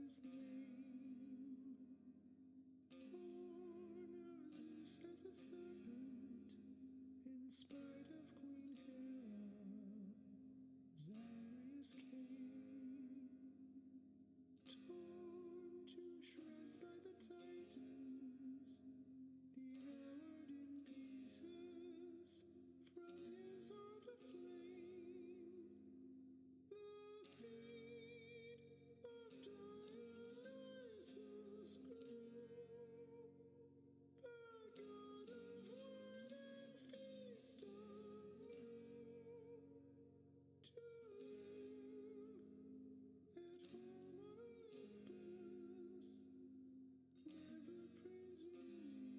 his name. Born of Zeus as a serpent, in spite of Queen Hera, Zarius came. Torn to shreds by the Titans, devoured in pieces from his heart of flame. The seed of Dionysus grew, the god of wine and feast anew, to live at home on Olympus, never presuming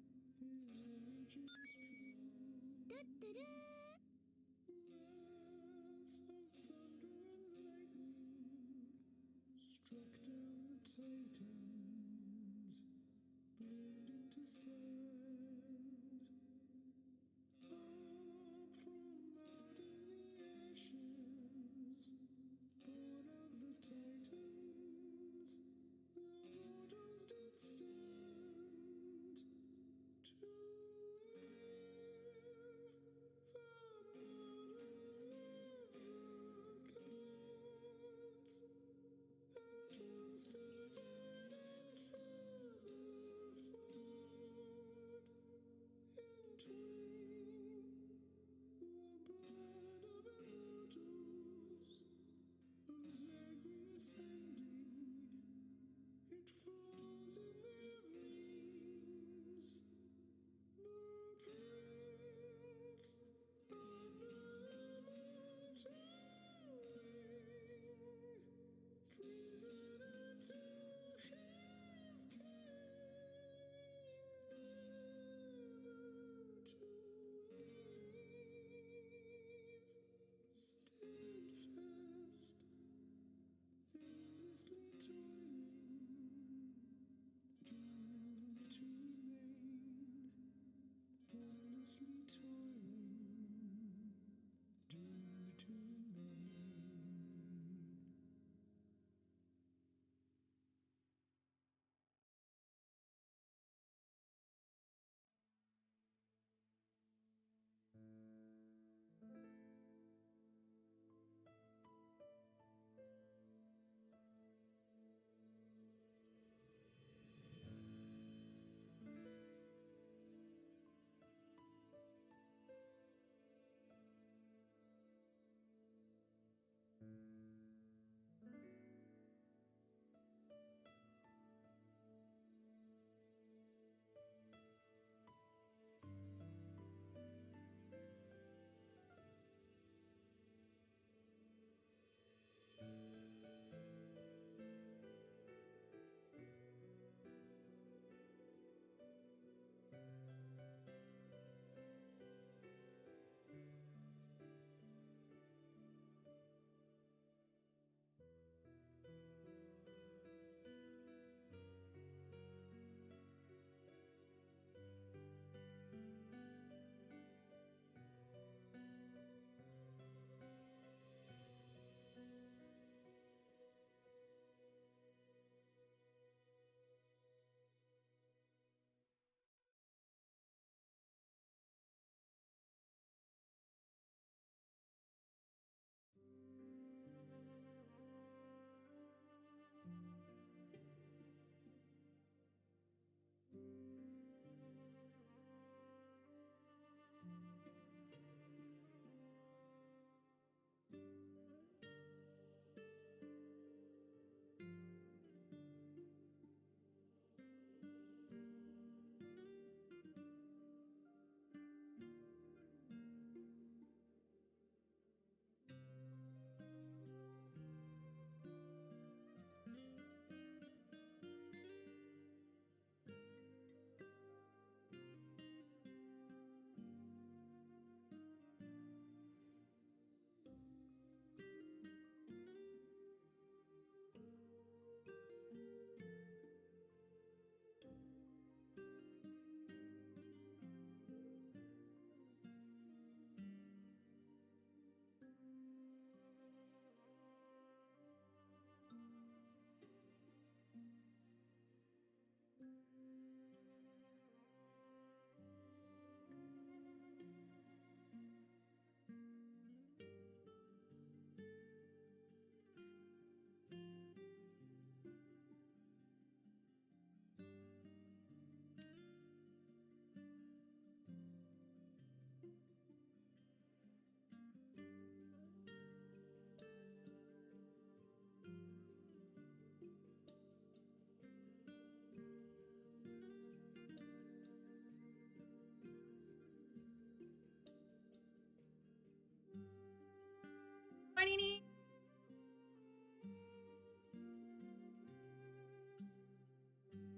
his age is true. Wrath of thunder and lightning struck down the Titans, burned into sand. Up from out in the ashes, born of the Titans, the mortals did stand to live the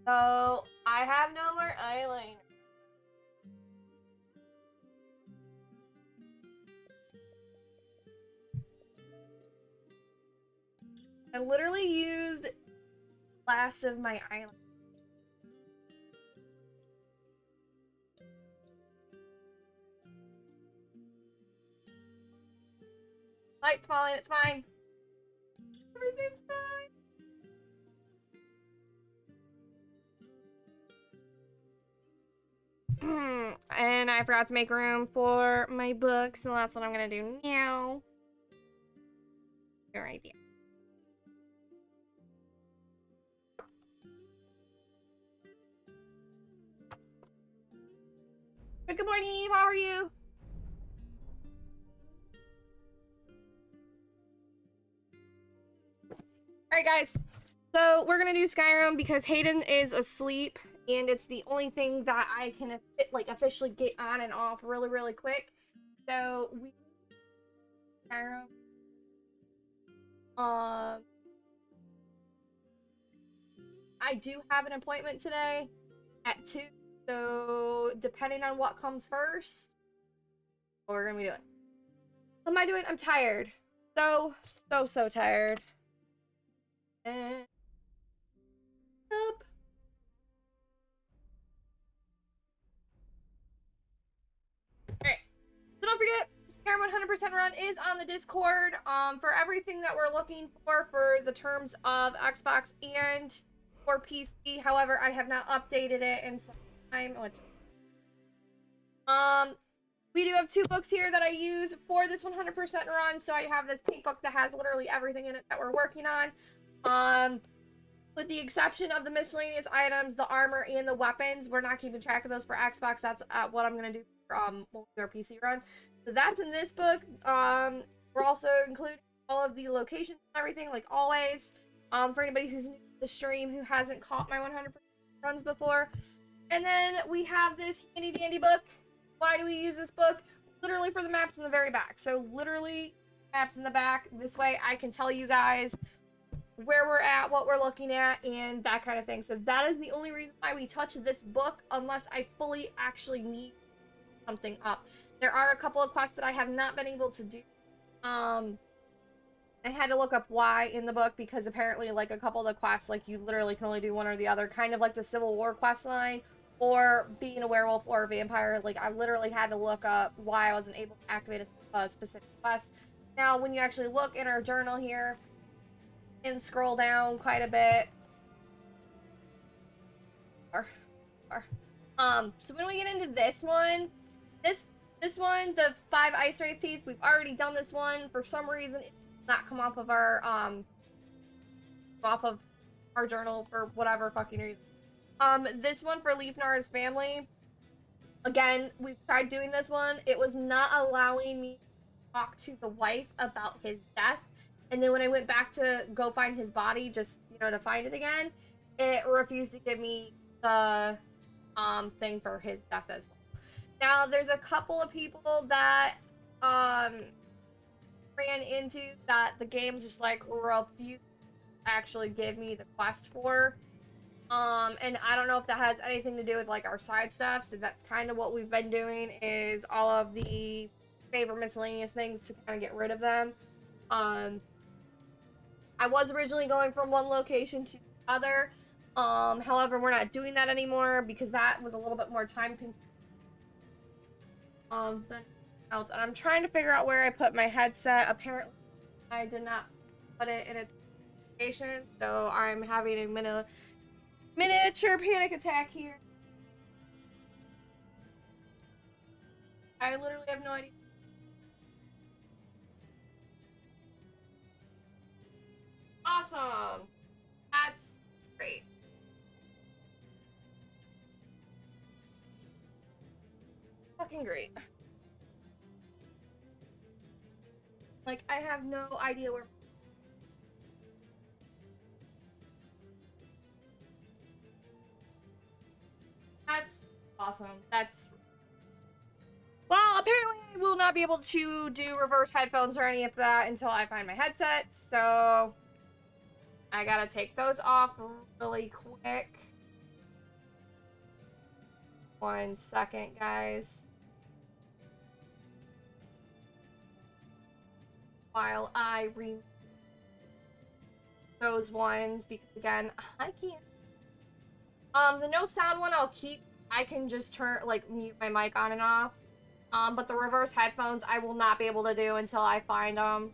So, I have no more eyeliner. I literally used last of my eyeliner. Light's falling, it's fine. Everything's fine. And I forgot to make room for my books, so that's what I'm gonna do now. Right there. Good morning, Eve. How are you? Alright, guys. So, we're gonna do Skyrim because Hayden is asleep, and it's the only thing that I can officially get on and off really, really quick. So, we Skyrim. I do have an appointment today at 2, so depending on what comes first, we're gonna be doing. What am I doing? I'm tired. So tired. And up. Alright. So don't forget, Skyrim 100% Run is on the Discord for everything that we're looking for the terms of Xbox and for PC. However, I have not updated it in some time. We do have 2 books here that I use for this 100% run. So I have this pink book that has literally everything in it that we're working on. With the exception of the miscellaneous items, the armor, and the weapons. We're not keeping track of those for Xbox. That's what I'm going to do for our PC run. So that's in this book. We're also including all of the locations and everything, like always. For anybody who's new to the stream who hasn't caught my 100% runs before. And then we have this handy dandy book. Why do we use this book? Literally for the maps in the very back. So literally maps in the back. This way I can tell you guys where we're at, what we're looking at, and that kind of thing. So that is the only reason why we touch this book, unless I fully actually need something up. There are a couple of quests that I have not been able to do. I had to look up why in the book, because apparently, like, a couple of the quests, like, you literally can only do one or the other, kind of like the Civil War quest line, or being a werewolf or a vampire. Like, I literally had to look up why I wasn't able to activate a specific quest. Now, when you actually look in our journal here, and scroll down quite a bit. So when we get into this one, this one, the 5 ice wraith teeth, we've already done this one. For some reason, it did not come off of our journal for whatever fucking reason. This one for Leafnar's family. Again, we've tried doing this one. It was not allowing me to talk to the wife about his death. And then when I went back to go find his body, just, you know, to find it again, it refused to give me the thing for his death as well. Now, there's a couple of people that ran into that the game's just like refused to actually give me the quest for. And I don't know if that has anything to do with like our side stuff. So that's kind of what we've been doing, is all of the favorite miscellaneous things to kind of get rid of them. I was originally going from one location to the other. However, we're not doing that anymore because that was a little bit more time consuming than else. And I'm trying to figure out where I put my headset. Apparently, I did not put it in its location, so I'm having a miniature panic attack here. I literally have no idea. Awesome. That's great. Fucking great. Like, I have no idea where. That's awesome. That's. Well, apparently I will not be able to do reverse headphones or any of that until I find my headset, so I gotta take those off really quick. 1 second, guys. While I remove those ones, because again, I can't. The no sound one I'll keep. I can just turn, like, mute my mic on and off. But the reverse headphones I will not be able to do until I find them.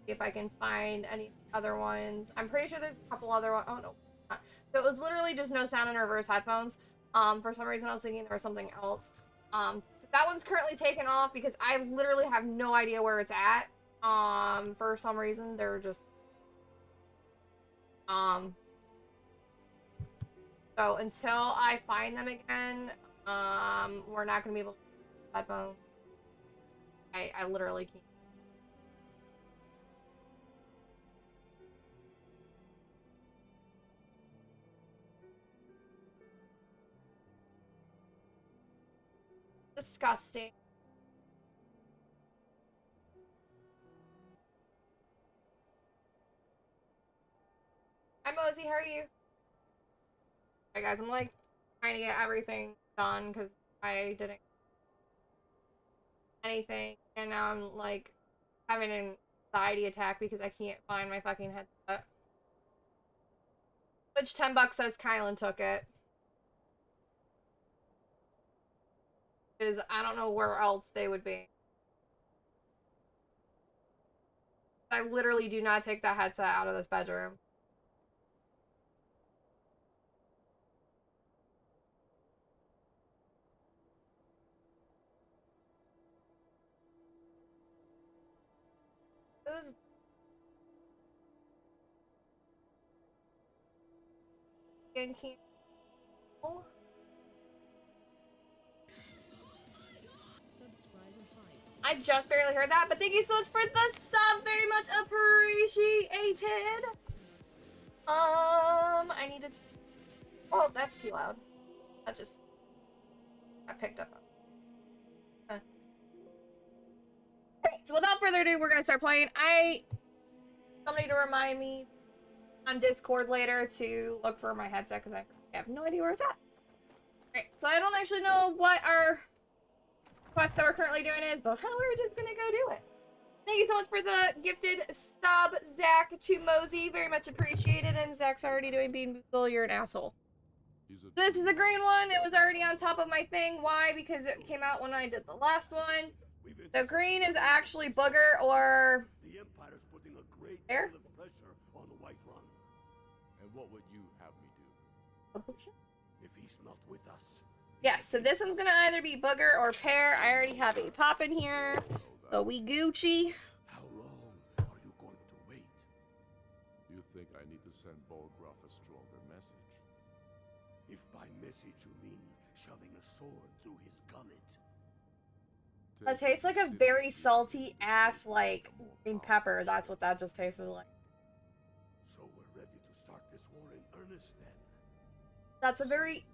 If I can find any other ones. I'm pretty sure there's a couple other ones. Oh, no. So it was literally just no sound and reverse headphones. For some reason I was thinking there was something else. So that one's currently taken off because I literally have no idea where it's at. For some reason they're just so until I find them again, we're not gonna be able to use headphones. I literally can't. Disgusting. Hi Mosey, how are you? Hey guys, I'm like trying to get everything done because I didn't anything, and now I'm like having an anxiety attack because I can't find my fucking headset. Which $10 says Kylan took it. Because I don't know where else they would be. I literally do not take that headset out of this bedroom. Those can't. I just barely heard that, but thank you so much for the sub. Very much appreciated. I needed to... Oh, that's too loud. That just... I picked up. Huh. Okay, so without further ado, we're gonna start playing. Somebody to remind me on Discord later to look for my headset, because I have no idea where it's at. Alright, so I don't actually know what our quest that we're currently doing is, but we're just gonna go do it. Thank you so much for the gifted sub, Zach, to Mosey. Very much appreciated. And Zach's already doing Bean Boozle. You're an asshole. This is a green one. It was already on top of my thing. Why? Because it came out when I did the last one. The green is actually Booger or... The Empire's putting a great There? deal of pressure on Whiterun. And what would you have me do? If he's not with us, Yes, so this one's gonna either be Booger or Pear. I already have a pop in here. So we Gucci. how long are you going to wait? You think I need to send Bolgraf a stronger message? If by message you mean shoving a sword through his gullet. That tastes like a very salty ass, like, green pepper. That's what that just tasted like. So we're ready to start this war in earnest then. That's a very...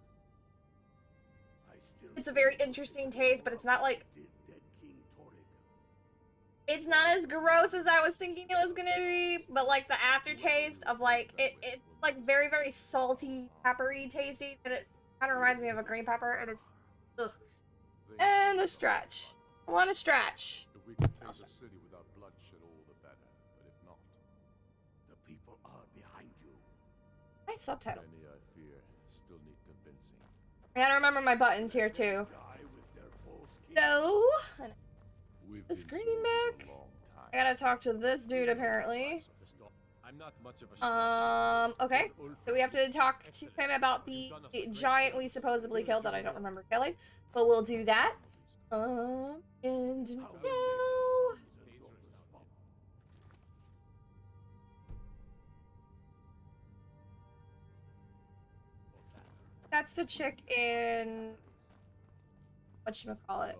I still It's a very interesting taste, but it's not like... did dead King Torrig. It's not as gross as I was thinking it was gonna be, but like the aftertaste of like, it like very, very salty, peppery tasting, and it kind of reminds me of a green pepper, and it's... Ugh. And a stretch. I want to stretch. If we can take the city without bloodshed, all the better. But if not, The people are behind you. My subtitles. many I fear still need convincing. I gotta remember my buttons here too. Die with their false king. No. We've The been screen soldiers back. a long time. I gotta talk to this dude apparently. I'm not much of a Okay. So we have to talk to him about the giant we supposedly killed that I don't remember killing, but we'll do that. And no. That's the chick in... Whatchamacallit?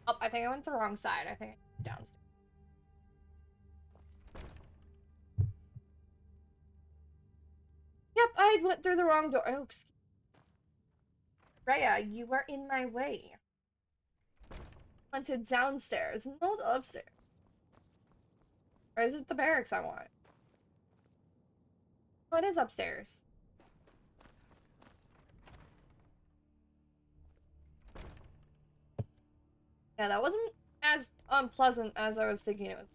Oh, I think I went the wrong side. I think I went downstairs. Yep, I went through the wrong door. Oh, excuse me. Rhea, you are in my way. Went to downstairs, not upstairs. Or is it the barracks I want? Oh, it is upstairs. Yeah, that wasn't as unpleasant as I was thinking it was.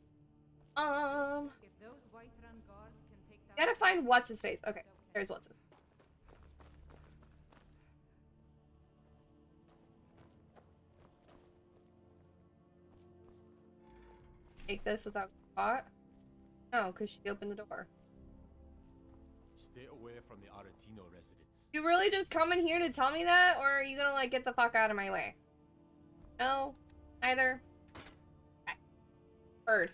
If those Whiterun guards can take that, Gotta find what's his face. Okay, there's what's his. Take this without caught? No, because she opened the door. Stay away from the Aretino residence. You really just come in here to tell me that, or are you gonna like get the fuck out of my way? No, neither. Okay. Bird.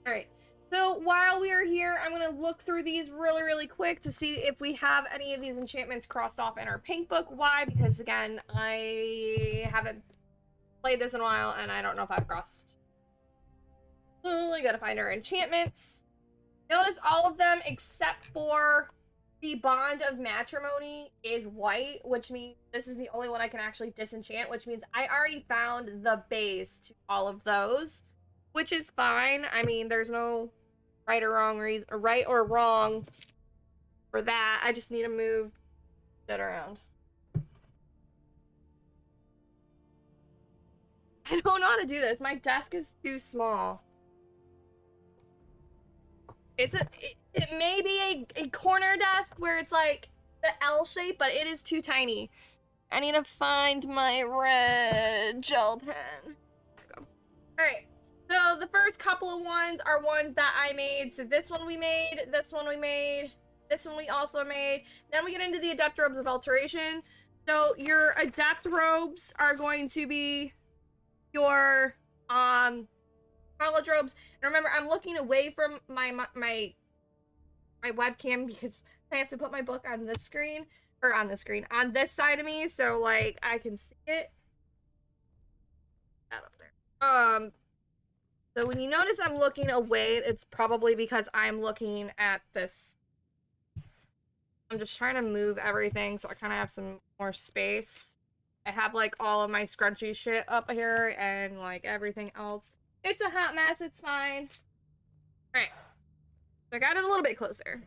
Alright. So while we are here, I'm gonna look through these really quick to see if we have any of these enchantments crossed off in our pink book. Why? Because again, I haven't played this in a while and I don't know if I've crossed. So we gotta find our enchantments. Notice all of them except for the Bond of Matrimony is white, which means this is the only one I can actually disenchant, which means I already found the base to all of those, which is fine. I mean, there's no right or wrong reason, or right or wrong for that. I just need to move shit around. I don't know how to do this. My desk is too small. It may be a corner desk where it's like the L shape, but it is too tiny. I need to find my red gel pen. Alright, so the first couple of ones are ones that I made. So this one we made, this one we made, this one we also made. Then we get into the Adept Robes of Alteration. So your Adept Robes are going to be your college robes. And remember, I'm looking away from my webcam because I have to put my book on this screen, or on this side of me, so like I can see it. That up there. So when you notice I'm looking away, it's probably because I'm looking at this. I'm just trying to move everything so I kind of have some more space. I have like all of my scrunchy shit up here and like everything else. It's a hot mess, it's fine. Alright. So I got it a little bit closer.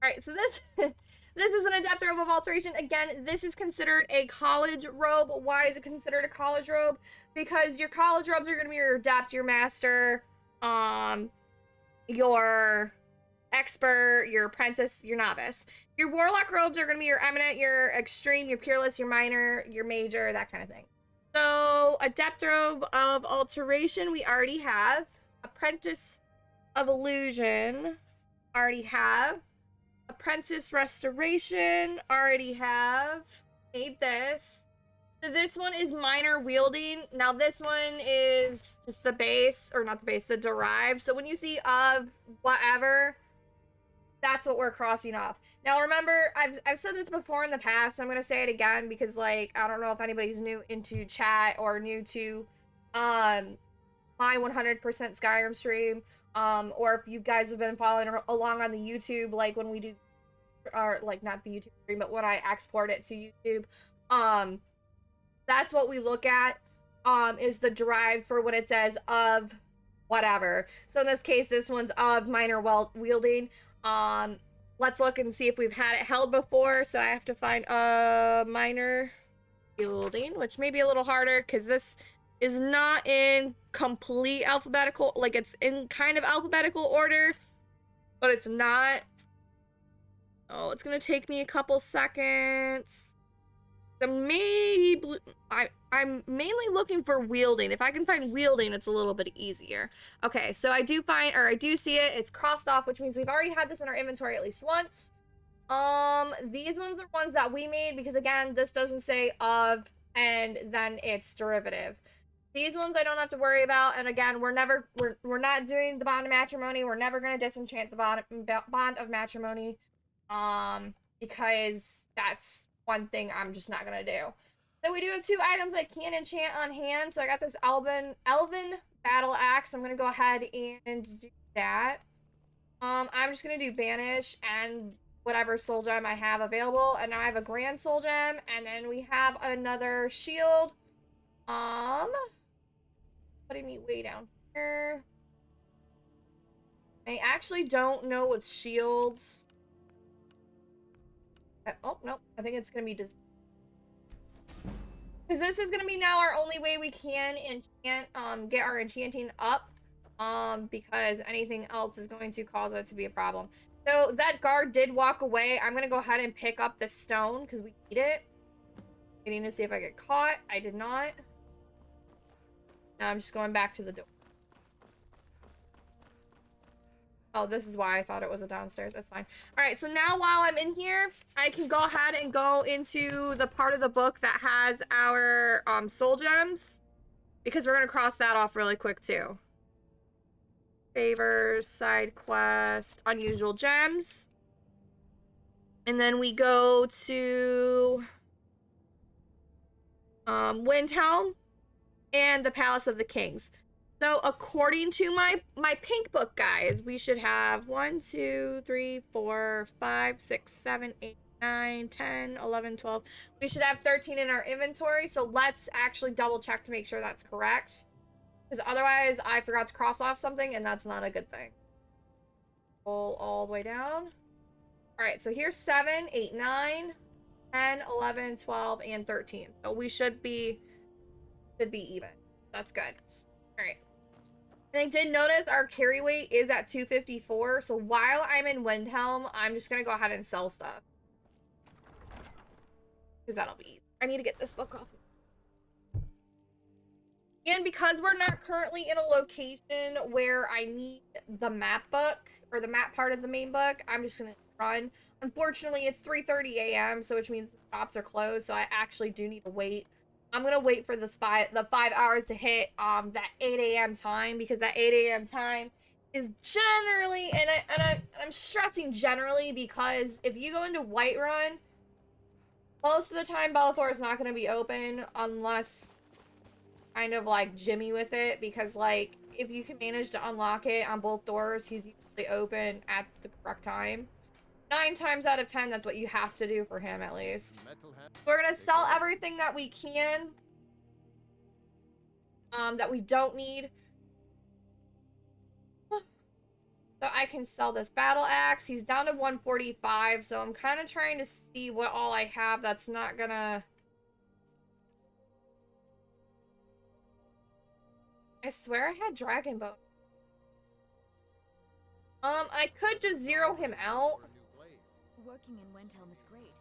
Alright, so this this is an Adept Robe of Alteration. Again, this is considered a college robe. Why is it considered a college robe? Because your college robes are going to be your Adept, your Master, your Expert, your Apprentice, your Novice. Your Warlock robes are going to be your Eminent, your Extreme, your Peerless, your Minor, your Major, that kind of thing. So, Adept Robe of Alteration, we already have. Apprentice of Illusion, already have. Apprentice Restoration, already have. Made this. So this one is Minor Wielding. Now this one is just the base, or not the base, the derived. So when you see of whatever, that's what we're crossing off. Now remember, I've said this before in the past. I'm gonna say it again because like I don't know if anybody's new into chat or new to my 100% Skyrim stream, or if you guys have been following along on the YouTube, like when we do, or like not the YouTube stream, but when I export it to YouTube, that's what we look at, is the derived for when it says of whatever. So in this case, this one's of Minor Wielding. Let's look and see if we've had it held before. So I have to find Minor Wielding, which may be a little harder because this is not in complete alphabetical, like it's in kind of alphabetical order, but it's not. Oh, it's gonna take me a couple seconds. I'm mainly looking for wielding. If I can find wielding, it's a little bit easier. Okay, so I do see it. It's crossed off, which means we've already had this in our inventory at least once. These ones are ones that we made because again, this doesn't say of and then it's derivative. These ones I don't have to worry about, and again, we're not doing the Bond of Matrimony. We're never gonna disenchant the Bond of Matrimony, because that's one thing I'm just not gonna do. So we do have two items I can enchant on hand. So I got this Elven Battle Axe. I'm gonna go ahead and do that. I'm just gonna do Banish and whatever soul gem I have available, and now I have a Grand Soul Gem, and then we have another shield. putting me way down here. I actually don't know with shields. Oh, no. I think it's going to be just... Because this is going to be now our only way we can enchant, get our enchanting up. Because anything else is going to cause it to be a problem. So that guard did walk away. I'm going to go ahead and pick up the stone because we need it. Waiting to see if I get caught. I did not. Now I'm just going back to the door. Oh, this is why I thought it was a downstairs. That's fine. All right, so now while I'm in here, I can go ahead and go into the part of the book that has our soul gems. Because we're going to cross that off really quick, too. Favors, side quest, unusual gems. And then we go to Windhelm and the Palace of the Kings. So according to my pink book, guys, we should have 1, 2, 3, 4, 5, 6, 7, 8, 9, 10, 11, 12. We should have 13 in our inventory. So let's actually double check to make sure that's correct. Because otherwise, I forgot to cross off something, and that's not a good thing. Pull all the way down. All right, so here's 7, 8, 9, 10, 11, 12, and 13. So we should be even. That's good. All right. And I did notice our carry weight is at 254. So while I'm in Windhelm, I'm just going to go ahead and sell stuff. Because that'll be easy. I need to get this book off. And because we're not currently in a location where I need the map book, or the map part of the main book, I'm just going to run. Unfortunately, it's 3:30 a.m., so which means the shops are closed, so I actually do need to wait. I'm going to wait for the 5 hours to hit that 8 a.m. time, because that 8 a.m. time is generally, and I'm stressing generally, because if you go into Whiterun, most of the time Bellathor is not going to be open unless kind of like Jimmy with it, because like if you can manage to unlock it on both doors, he's usually open at the correct time. 9 times out of 10, that's what you have to do for him, at least. We're gonna sell everything that we can, that we don't need. So I can sell this battle axe. He's down to 145, so I'm kind of trying to see what all I have that's not gonna... I swear I had Dragon Bone. I could just zero him out. Working in Windhelm is great.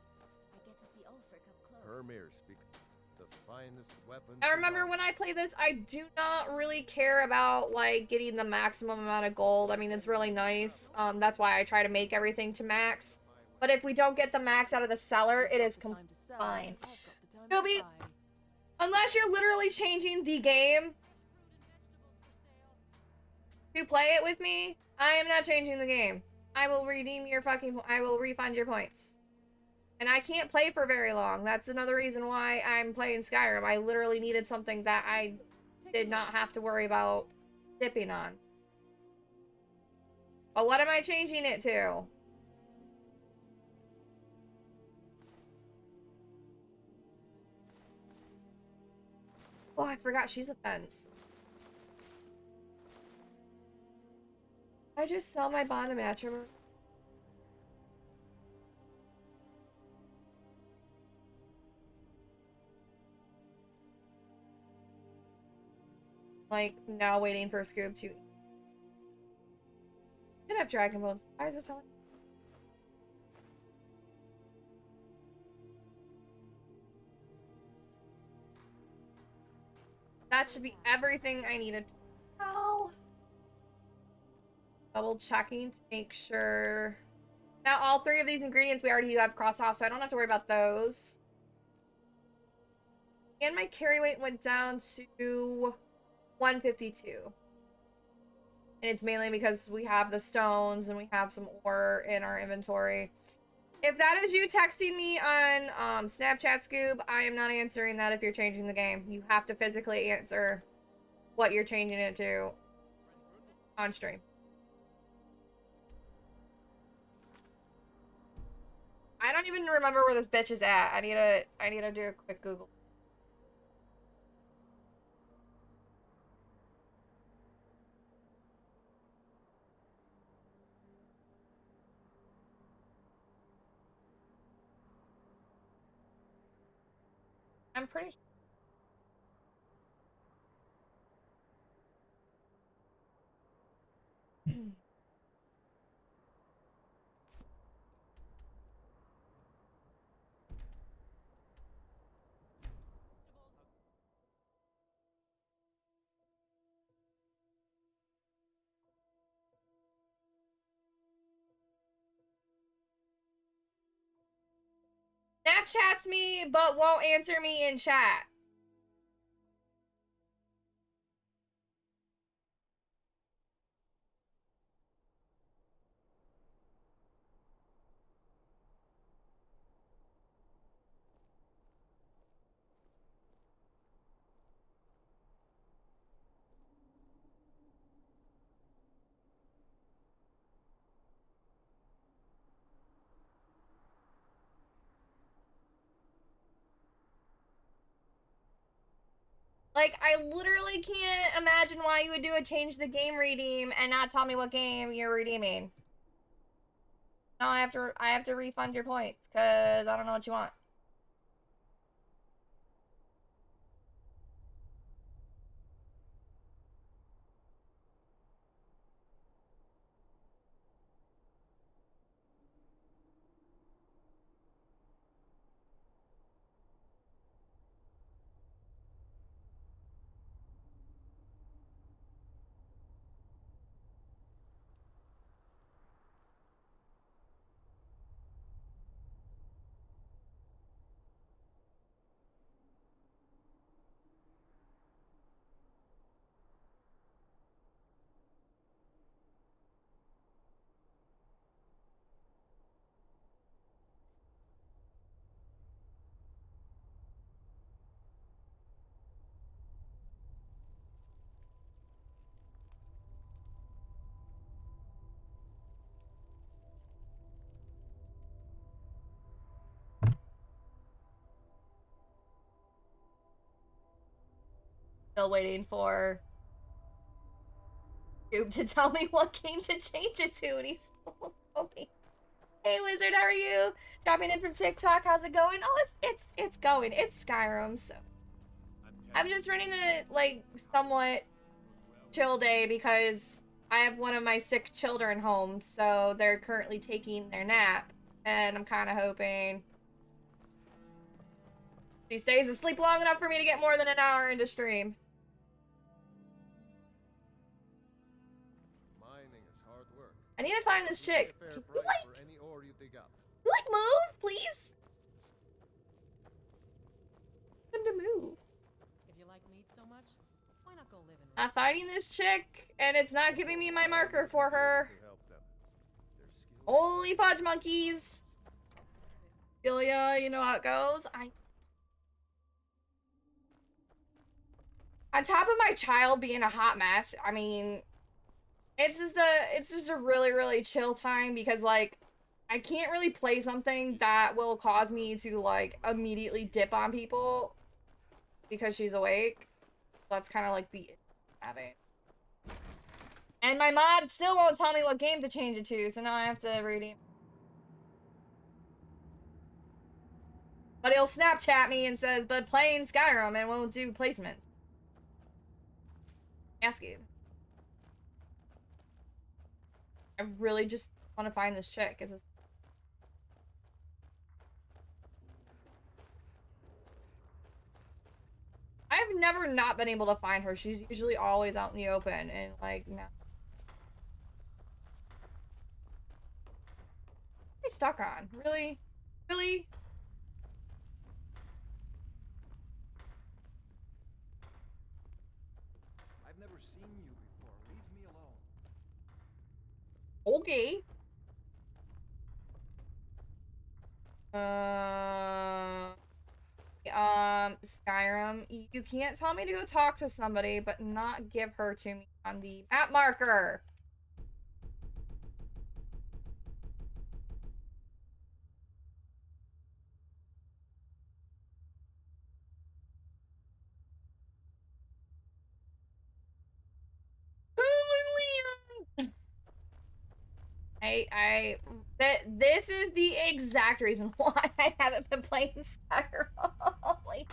I get to see Ulfric up close. Hermir speak the finest weapons. I remember when I play this, I do not really care about, like, getting the maximum amount of gold. I mean, it's really nice. That's why I try to make everything to max. But if we don't get the max out of the seller, it is fine. Scooby, unless you're literally changing the game to play it with me, I am not changing the game. I will redeem your I will refund your points. And I can't play for very long. That's another reason why I'm playing Skyrim. I literally needed something that I did not have to worry about dipping on. But what am I changing it to? Oh, I forgot she's a fence. I just sell my bond matrimony. Like, now waiting for Scoob to... Could have Dragon Bones. Why is it telling me? That should be everything I needed to know. Double checking to make sure. Now, all 3 of these ingredients we already do have crossed off, so I don't have to worry about those. And my carry weight went down to 152. And it's mainly because we have the stones and we have some ore in our inventory. If that is you texting me on Snapchat, Scoob, I am not answering that if you're changing the game. You have to physically answer what you're changing it to on stream. I don't even remember where this bitch is at. I need to do a quick Google. I'm pretty sure. Snapchats me, but won't answer me in chat. Like, I literally can't imagine why you would do a change the game redeem and not tell me what game you're redeeming. Now I have to refund your points, because I don't know what you want. Still waiting for Scoop to tell me what game to change it to, and he's still won't tell me. Hey Wizard, how are you? Dropping in from TikTok, how's it going? Oh, it's going. It's Skyrim, so I'm just running a like somewhat chill day because I have one of my sick children home, so they're currently taking their nap, and I'm kind of hoping she stays asleep long enough for me to get more than an hour into stream. Mining is hard work. I need to find this chick. Fair Can price you for any ore you dig up. move, please? Him to move. If you like meat so much, why not go live in I'm fighting this chick, and it's not giving me my marker for her. To help them. Their skills Holy fudge monkeys. Ilya, you know how it goes. On top of my child being a hot mess, I mean, it's just a really, really chill time because, like, I can't really play something that will cause me to, like, immediately dip on people because she's awake. That's kind of like the having. And my mod still won't tell me what game to change it to, so now I have to redeem. But he'll Snapchat me and says, but playing Skyrim and won't do placements. Ask you. I really just want to find this chick. Is this... I've never not been able to find her. She's usually always out in the open, and like no. What am I stuck on? Really? Really? I've never seen you before. Leave me alone. Okay. Skyrim, you can't tell me to go talk to somebody, but not give her to me on the map marker. This is the exact reason why I haven't been playing Skyrim. Like,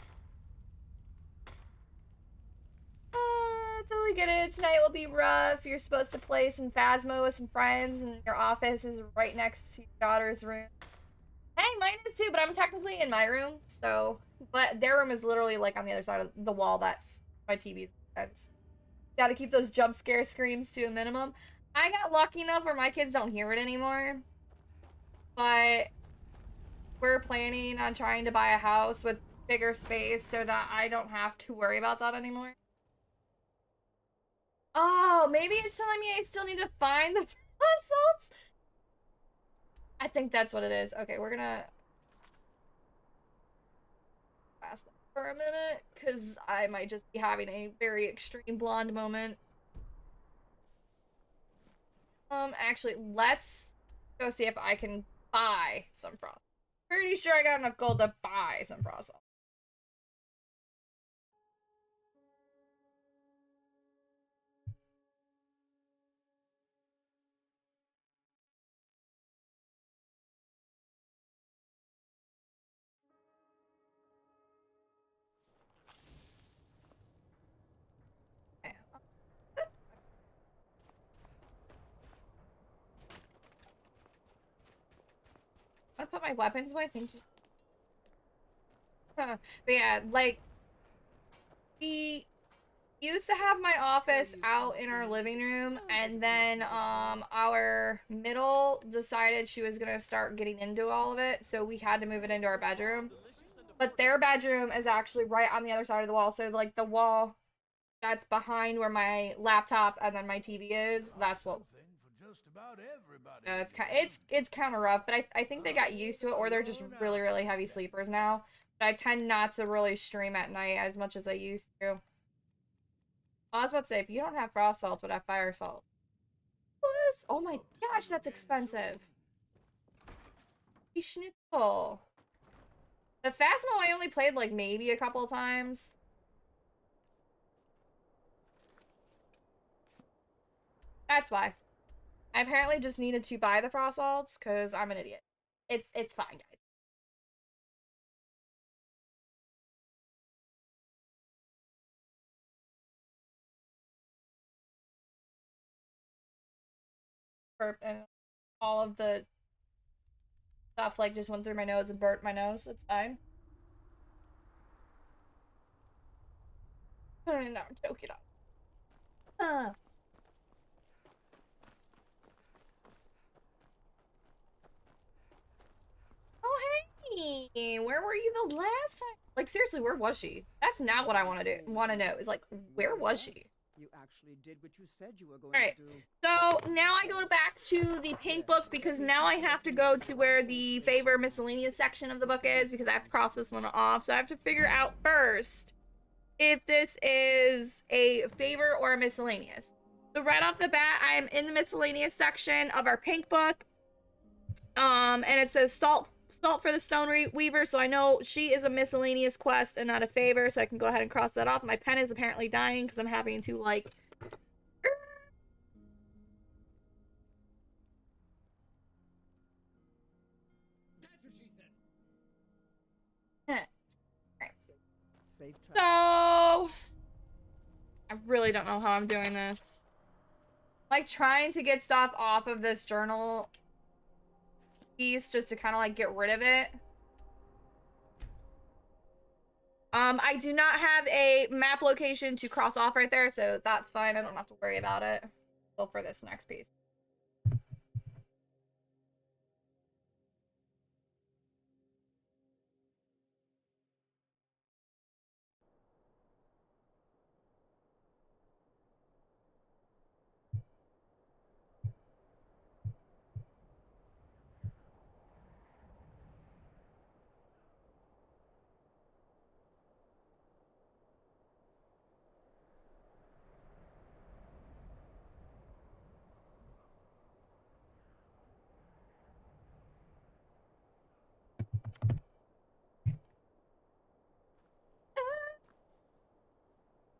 get it. Tonight will be rough. You're supposed to play some Phasmo with some friends, and your office is right next to your daughter's room. Hey, mine is too, but I'm technically in my room, so... But their room is literally, like, on the other side of the wall. That's my TV's. That's... Gotta keep those jump scare screams to a minimum. I got lucky enough where my kids don't hear it anymore. But... we're planning on trying to buy a house with bigger space so that I don't have to worry about that anymore. Oh, maybe it's telling me I still need to find the assaults. I think that's what it is. Okay, we're gonna pass that for a minute because I might just be having a very extreme blonde moment. Actually, let's go see if I can buy some frost. Pretty sure I got enough gold to buy some frost. I put my weapons away, thank you. But yeah, like, we used to have my office out in our living room, and then, our middle decided she was gonna start getting into all of it, so we had to move it into our bedroom. But their bedroom is actually right on the other side of the wall, so, like, the wall that's behind where my laptop and then my TV is, that's what... it's kind of rough, but I think they got used to it, or they're just really, really heavy sleepers now. But I tend not to really stream at night as much as I used to. I was about to say, if you don't have frost salts, but have fire salt. Oh my gosh, that's expensive. Schnitzel. The Phasmo I only played like maybe a couple of times. That's why. I apparently just needed to buy the frost salts because I'm an idiot. It's fine, guys. And all of the stuff like just went through my nose and burnt my nose. It's fine. No, I'm joking. Oh, hey! Where were you the last time? Like, seriously, where was she? That's not what I want to know. Is like, where was she? You actually did what you said you were going All right. to do. So now I go back to the pink book because now I have to go to where the favor miscellaneous section of the book is because I have to cross this one off. So I have to figure out first if this is a favor or a miscellaneous. So right off the bat, I am in the miscellaneous section of our pink book. And it says salt for the Stone Weaver, so I know she is a miscellaneous quest and not a favor, so I can go ahead and cross that off. My pen is apparently dying because I'm having to, like... That's what she said. Safe so... I really don't know how I'm doing this. Like, trying to get stuff off of this journal piece just to kind of, like, get rid of it. I do not have a map location to cross off right there, so that's fine. I don't have to worry about it. Well, for this next piece.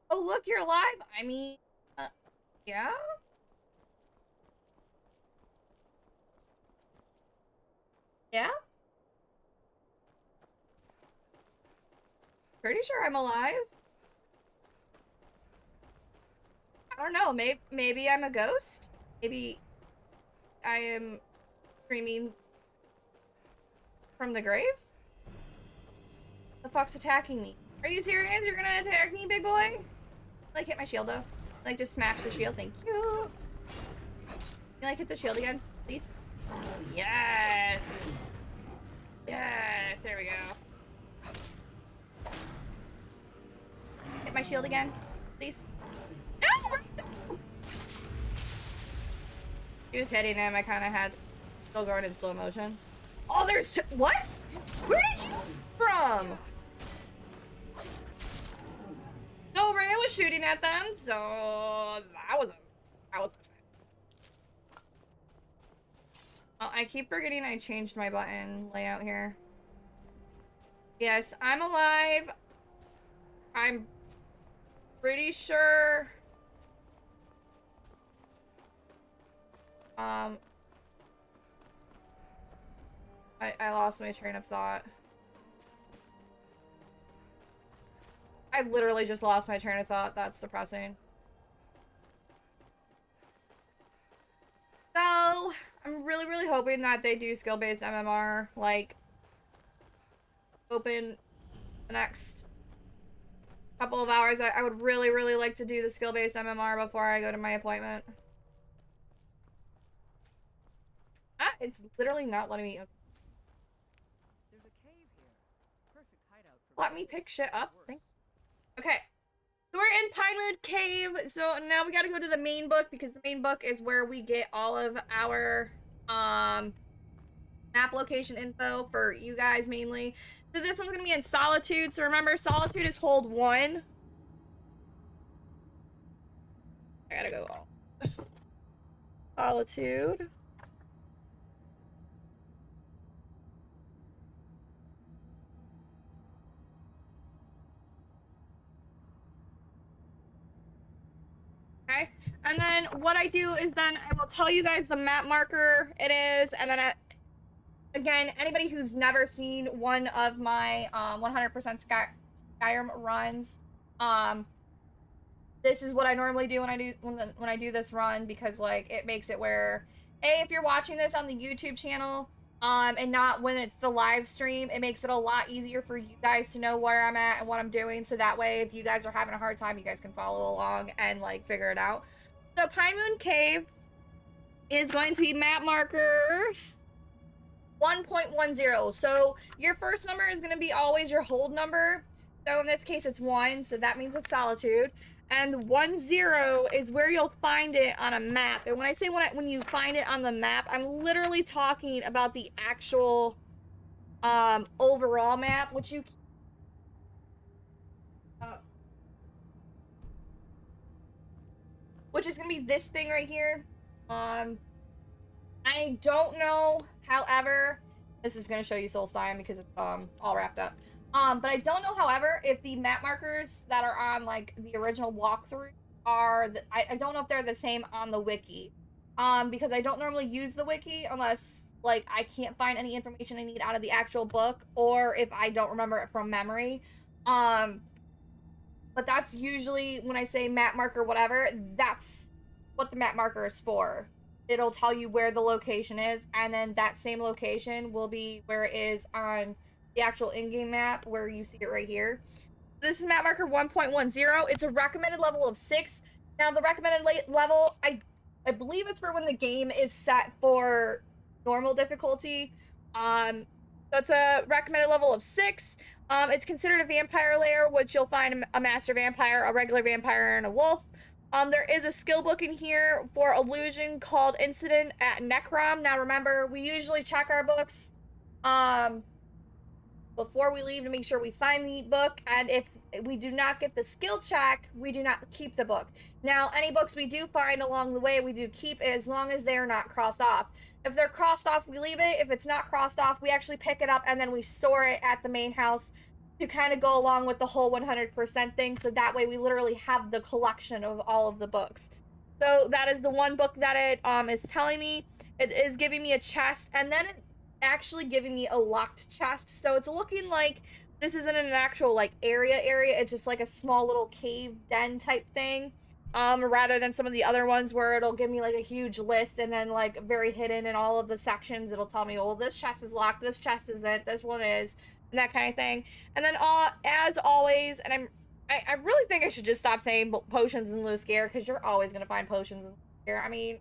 Oh, look, you're alive. I mean, yeah? Yeah? Pretty sure I'm alive. I don't know. Maybe I'm a ghost. Maybe I am screaming from the grave. The fuck's attacking me? Are you serious? You're gonna attack me, big boy? Like, hit my shield though. Like, just smash the shield. Thank you. You like hit the shield again, please? Yes. Yes. There we go. Hit my shield again, please. No! He was hitting him. I kind of had still going in slow motion. Oh, there's what? Where did you from? No, Ray was shooting at them, so that was oh, I keep forgetting I changed my button layout here. Yes, I'm alive. I'm pretty sure. I lost my train of thought. I literally just lost my train of thought. That's depressing. So, I'm really hoping that they do skill-based MMR, like, open the next couple of hours. I would really like to do the skill-based MMR before I go to my appointment. Ah, it's literally not letting me... There's a cave here. Perfect hideout for Let me pick shit up. Okay. So we're in Pinewood Cave. So now we gotta go to the main book because the main book is where we get all of our map location info for you guys mainly. So this one's gonna be in Solitude. So remember, Solitude is hold 1. I gotta go all. Solitude. Okay, and then what I do is then I will tell you guys the map marker it is, and then again, anybody who's never seen one of my 100% Skyrim runs, this is what I normally do when I do this run, because like it makes it where, A, if you're watching this on the YouTube channel, and not when it's the live stream, it makes it a lot easier for you guys to know where I'm at and what I'm doing, so that way if you guys are having a hard time, you guys can follow along and like figure it out. So Pine Moon Cave is going to be map marker 1.10. So your first number is going to be always your hold number. So in this case it's 1, so that means it's Solitude. And 10 is where you'll find it on a map. And when I say when you find it on the map, I'm literally talking about the actual overall map, which you which is gonna be this thing right here. I don't know, however, this is gonna show you Soul Slime because it's all wrapped up. But I don't know, however, if the map markers that are on, like, the original walkthrough are... I don't know if they're the same on the wiki. Because I don't normally use the wiki unless, like, I can't find any information I need out of the actual book, or if I don't remember it from memory. But that's usually, when I say map marker whatever, that's what the map marker is for. It'll tell you where the location is, and then that same location will be where it is on... the actual in-game map where you see it right here. This is map marker 1.10. It's a recommended level of 6. Now the recommended level, I believe it's for when the game is set for normal difficulty. That's a recommended level of 6. It's considered a vampire lair, which you'll find a master vampire, a regular vampire, and a wolf. There is a skill book in here for illusion called Incident at Necrom. Now remember, we usually check our books before we leave to make sure we find the book, and if we do not get the skill check, we do not keep the book. Now, any books we do find along the way, we do keep as long as they're not crossed off. If they're crossed off, we leave it. If it's not crossed off, we actually pick it up and then we store it at the main house to kind of go along with the whole 100% thing, so that way we literally have the collection of all of the books. So that is the one book that it is telling me. It is giving me a chest, and then it actually giving me a locked chest. So it's looking like this isn't an actual like area. It's just like a small little cave den type thing. rather than some of the other ones where it'll give me like a huge list and then like very hidden in all of the sections it'll tell me, well, this chest is locked, this chest isn't, this one is, and that kind of thing. And then as always, and I really think I should just stop saying potions in loose gear, because you're always gonna find potions in loose gear. I mean,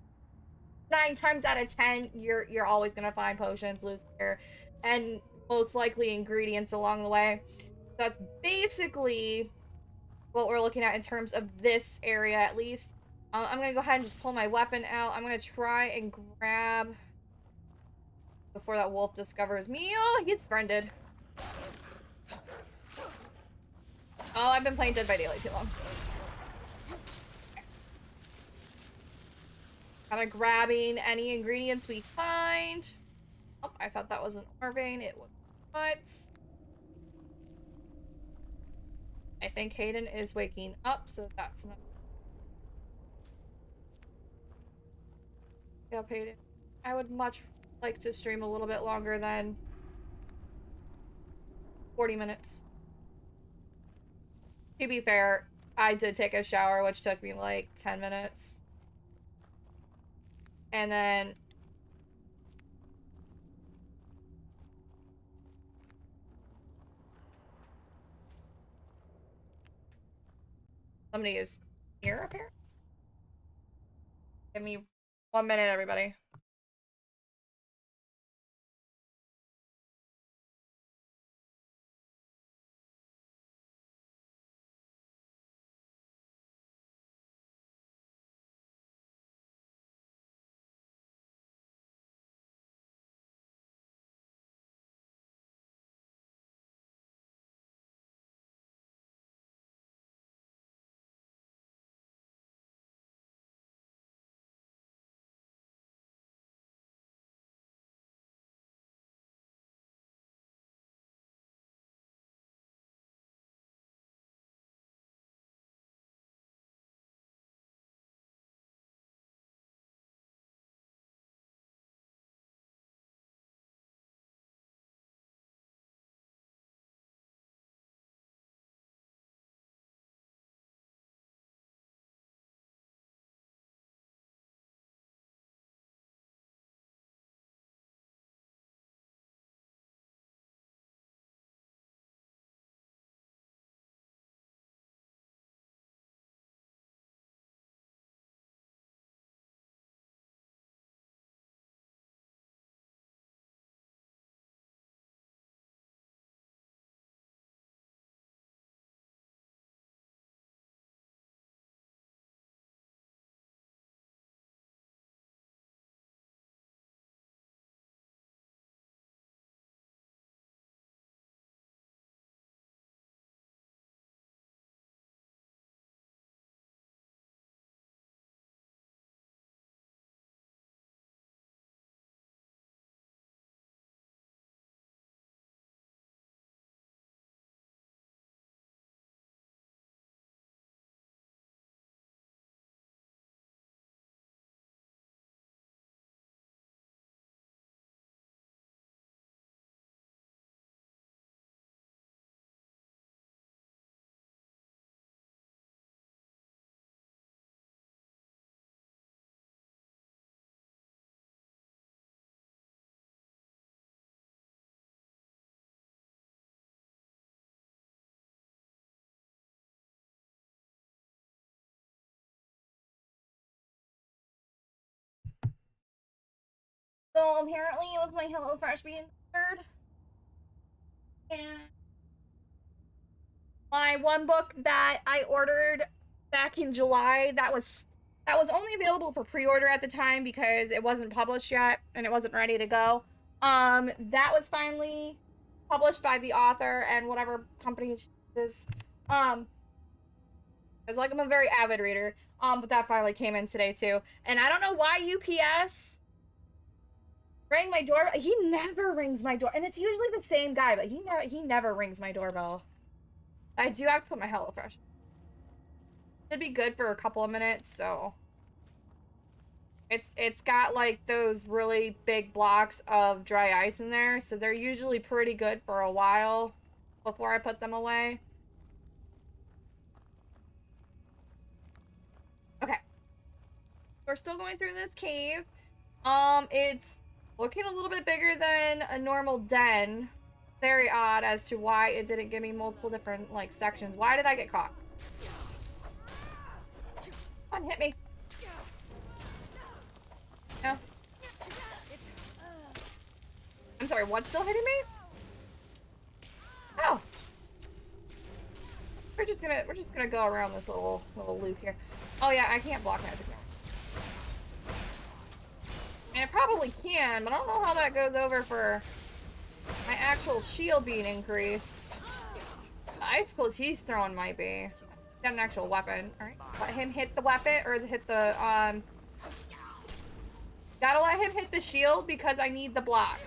9 times out of 10 you're always gonna find potions, loose gear, and most likely ingredients along the way. That's basically what we're looking at in terms of this area, at least. I'm gonna go ahead and just pull my weapon out. I'm gonna try and grab before that wolf discovers me. Oh, he's friended. Oh, I've been playing Dead by Daylight too long. Kind of grabbing any ingredients we find. Oh, I thought that was an ore vein. It was not. I think Hayden is waking up, so that's enough. Yep, Hayden. I would much like to stream a little bit longer than 40 minutes. To be fair, I did take a shower, which took me like 10 minutes. And then somebody is here, apparently. Give me 1 minute, everybody. So apparently it was my HelloFresh being third. And my one book that I ordered back in July, that was only available for pre-order at the time because it wasn't published yet and it wasn't ready to go. That was finally published by the author and whatever company it is. It's like I'm a very avid reader. But that finally came in today too. And I don't know why UPS rang my door. He never rings my door, and it's usually the same guy, but he never rings my doorbell. I do have to put my HelloFresh. Should be good for a couple of minutes, so it's got like those really big blocks of dry ice in there, so they're usually pretty good for a while before I put them away. We're still going through this cave. It's looking a little bit bigger than a normal den. Very odd as to why it didn't give me multiple different, like, sections. Why did I get caught? Come on, hit me. No. I'm sorry, what's still hitting me? Oh. We're just gonna go around this little loop here. Oh yeah, I can't block magic now. And I probably can, but I don't know how that goes over for my actual shield being increased. The icicles he's throwing might be. Got an actual weapon. Alright. Let him hit the weapon, or hit the, gotta let him hit the shield because I need the block.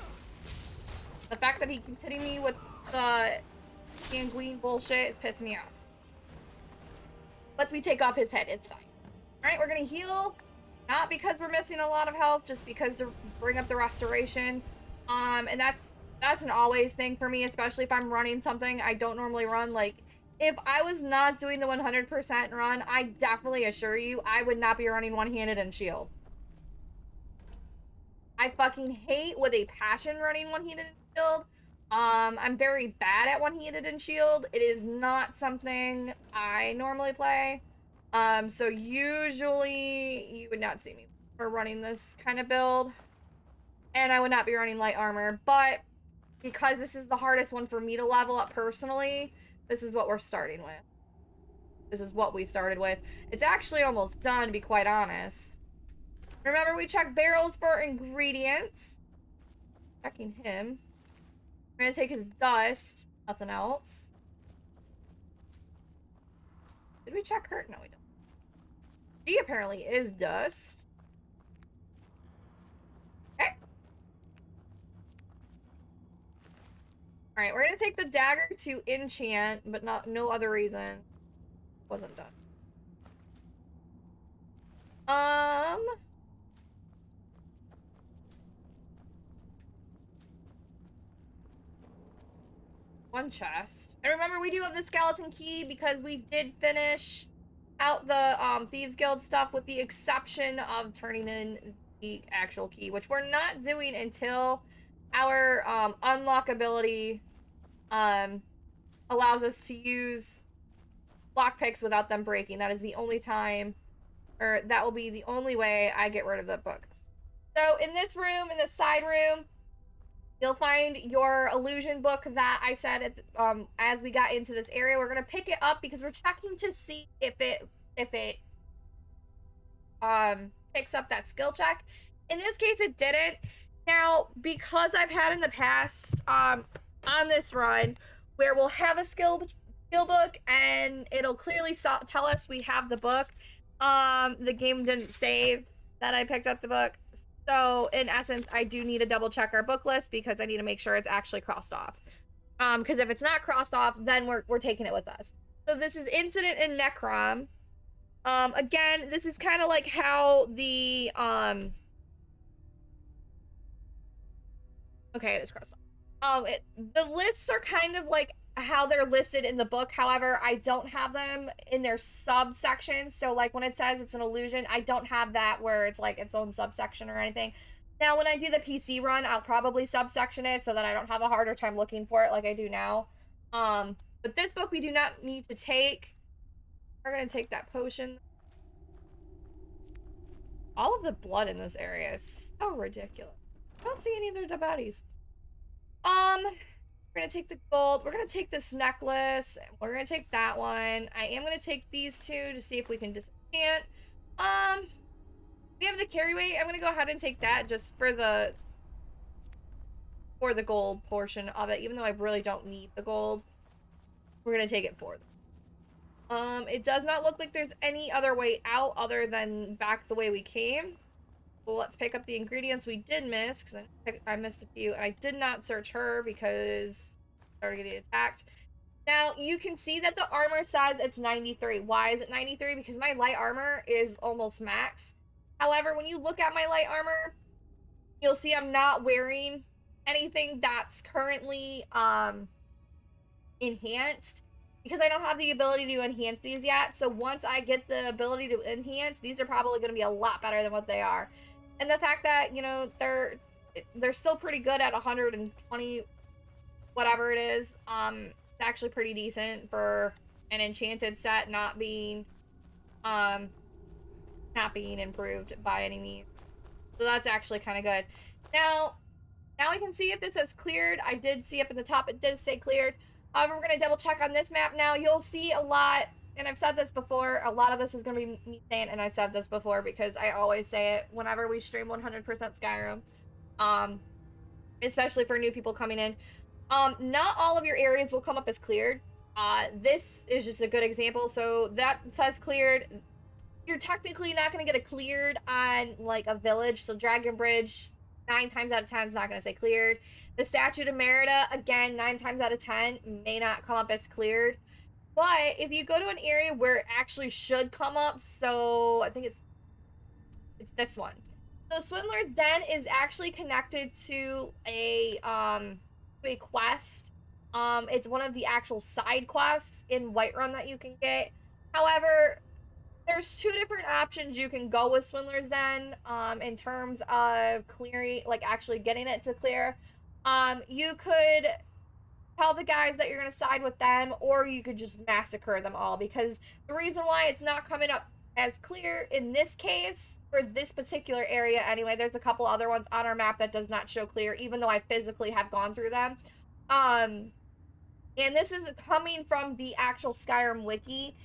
The fact that he keeps hitting me with the sanguine bullshit is pissing me off. Lets me take off his head, it's fine. Alright, we're gonna heal. Not because we're missing a lot of health, just because to bring up the restoration. And that's an always thing for me, especially if I'm running something I don't normally run. Like, if I was not doing the 100% run, I definitely assure you, I would not be running one-handed and shield. I fucking hate with a passion running one-handed and shield. I'm very bad at one-handed and shield. It is not something I normally play. So usually you would not see me for running this kind of build. And I would not be running light armor, but because this is the hardest one for me to level up personally, this is what we're starting with. This is what we started with. It's actually almost done, to be quite honest. Remember, we checked barrels for ingredients. Checking him. We're gonna take his dust. Nothing else. Did we check her? No, we don't. She apparently is dust. Okay. Alright, we're gonna take the dagger to enchant, but no other reason. Wasn't done. One chest. And remember, we do have the skeleton key because we did finish out the Thieves Guild stuff with the exception of turning in the actual key, which we're not doing until our unlockability allows us to use lockpicks without them breaking. That is the only time, or that will be the only way I get rid of that book. So in this room, in the side room, you'll find your illusion book that I said at the, as we got into this area. We're gonna pick it up because we're checking to see if it picks up that skill check. In this case, it didn't. Now, because I've had in the past on this run where we'll have a skill book and it'll clearly tell us we have the book. The game didn't save that I picked up the book. So, in essence, I do need to double check our book list because I need to make sure it's actually crossed off. Because if it's not crossed off, then we're taking it with us. So, this is Incident in Necrom. Again, this is kind of like how the, okay, it is crossed off. The lists are kind of like how they're listed in the book. However, I don't have them in their subsections. So like when it says it's an illusion, I don't have that where it's like its own subsection or anything. Now, when I do the PC run, I'll probably subsection it so that I don't have a harder time looking for it like I do now. But this book we do not need to take. We're going to take that potion. All of the blood in this area is so ridiculous. I don't see any of their dead bodies. We're gonna take the gold. We're gonna take this necklace. We're gonna take that one. I am gonna take these two to see if we can disenchant. We have the carry weight. I'm gonna go ahead and take that just for the gold portion of it, even though I really don't need the gold. We're gonna take it for them. It does not look like there's any other way out other than back the way we came. Well, let's pick up the ingredients we did miss, because I missed a few, and I did not search her because I started getting attacked. Now, you can see that the armor says it's 93. Why is it 93? Because my light armor is almost max. However, when you look at my light armor, you'll see I'm not wearing anything that's currently enhanced, because I don't have the ability to enhance these yet. So once I get the ability to enhance, these are probably going to be a lot better than what they are. And the fact that, you know, they're still pretty good at 120 whatever it is. It's actually pretty decent for an enchanted set not being improved by any means. So that's actually kind of good. Now we can see if this has cleared. I did see up at the top it does say cleared. However, we're going to double check on this map now. You'll see a lot, and I've said this before, a lot of this is going to be me saying, and I've said this before because I always say it whenever we stream 100% Skyrim, especially for new people coming in. Not all of your areas will come up as cleared. This is just a good example. So that says cleared. You're technically not going to get a cleared on, like, a village. So Dragon Bridge, 9 times out of 10 is not going to say cleared. The Statue of Merida, again, 9 times out of 10 may not come up as cleared. But if you go to an area where it actually should come up, so I think it's this one. So Swindler's Den is actually connected to a quest. It's one of the actual side quests in Whiterun that you can get. However, there's 2 different options you can go with Swindler's Den in terms of clearing, like actually getting it to clear. You could tell the guys that you're going to side with them, or you could just massacre them all, because the reason why it's not coming up as clear in this case, for this particular area anyway, there's a couple other ones on our map that does not show clear, even though I physically have gone through them. And this is coming from the actual Skyrim wiki.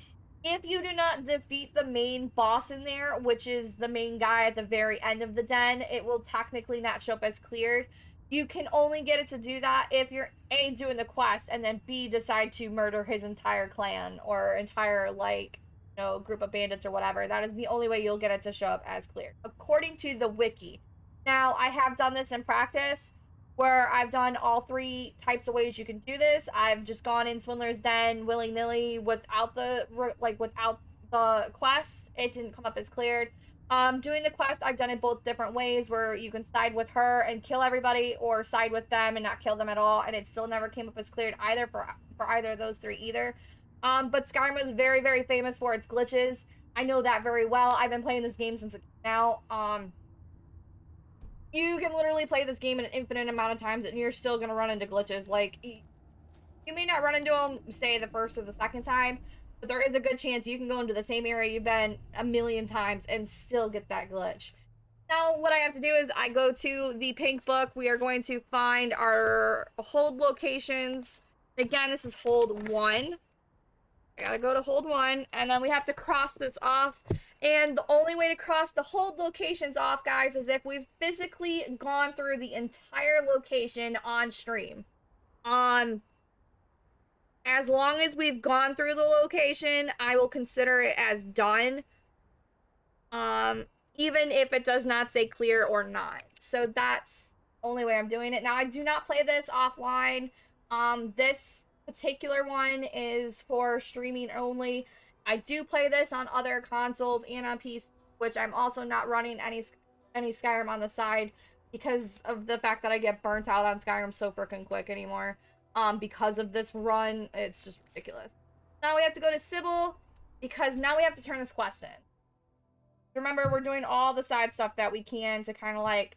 If you do not defeat the main boss in there, which is the main guy at the very end of the den, it will technically not show up as cleared. You can only get it to do that if you're A, doing the quest, and then B, decide to murder his entire clan or entire, like, you know, group of bandits or whatever. That is the only way you'll get it to show up as cleared, according to the wiki. Now, I have done this in practice, where I've done all 3 types of ways you can do this. I've just gone in Swindler's Den willy-nilly without the quest. It didn't come up as cleared. Doing the quest, I've done it both different ways, where you can side with her and kill everybody, or side with them and not kill them at all, and it still never came up as cleared either for either of those 3 either. But Skyrim is very, very famous for its glitches. I know that very well. I've been playing this game since it came out. You can literally play this game an infinite amount of times, and you're still gonna run into glitches. Like, you may not run into them, say, the first or the second time, but there is a good chance you can go into the same area you've been a million times and still get that glitch. Now, what I have to do is I go to the pink book. We are going to find our hold locations. Again, this is hold 1. I gotta go to hold 1, and then we have to cross this off. And the only way to cross the hold locations off, guys, is if we've physically gone through the entire location on stream. As long as we've gone through the location, I will consider it as done. Even if it does not say clear or not. So that's the only way I'm doing it. Now, I do not play this offline. This particular one is for streaming only. I do play this on other consoles and on PC, which I'm also not running any Skyrim on the side because of the fact that I get burnt out on Skyrim so freaking quick anymore. Because of this run, it's just ridiculous. Now we have to go to Sybil, because now we have to turn this quest in. Remember, we're doing all the side stuff that we can to kind of, like,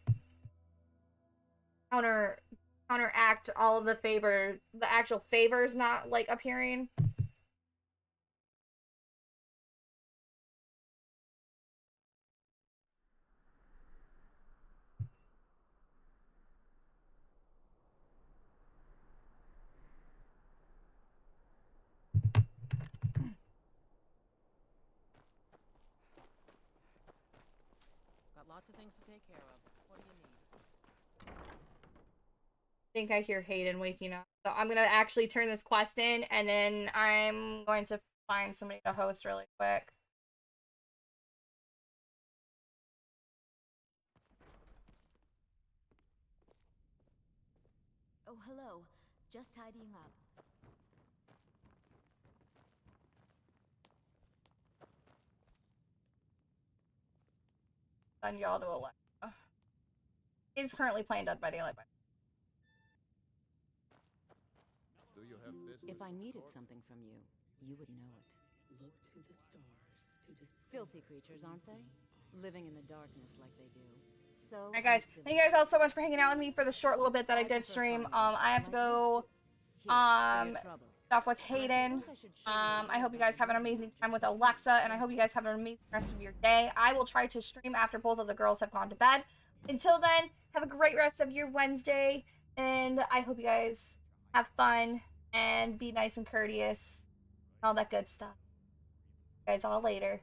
counteract all of the actual favors not, like, appearing. Got lots of things to take care of. What do you need? I think I hear Hayden waking up. So I'm gonna actually turn this quest in, and then I'm going to find somebody to host really quick. Oh, hello. Just tidying up. Send y'all to Alexa. Is currently playing Dead by Daylight. Do you have business If I to needed talk? something from you, you would know it. Look to the stars to discover. Filthy creatures, aren't they? Living in the darkness like they do. So. Alright, guys. Thank you guys all so much for hanging out with me for the short little bit that I did stream. I have to go stuff with Hayden. I hope you guys have an amazing time with Alexa, and I hope you guys have an amazing rest of your day. I will try to stream after both of the girls have gone to bed. Until then, have a great rest of your Wednesday, and I hope you guys have fun and be nice and courteous and all that good stuff. You guys all later.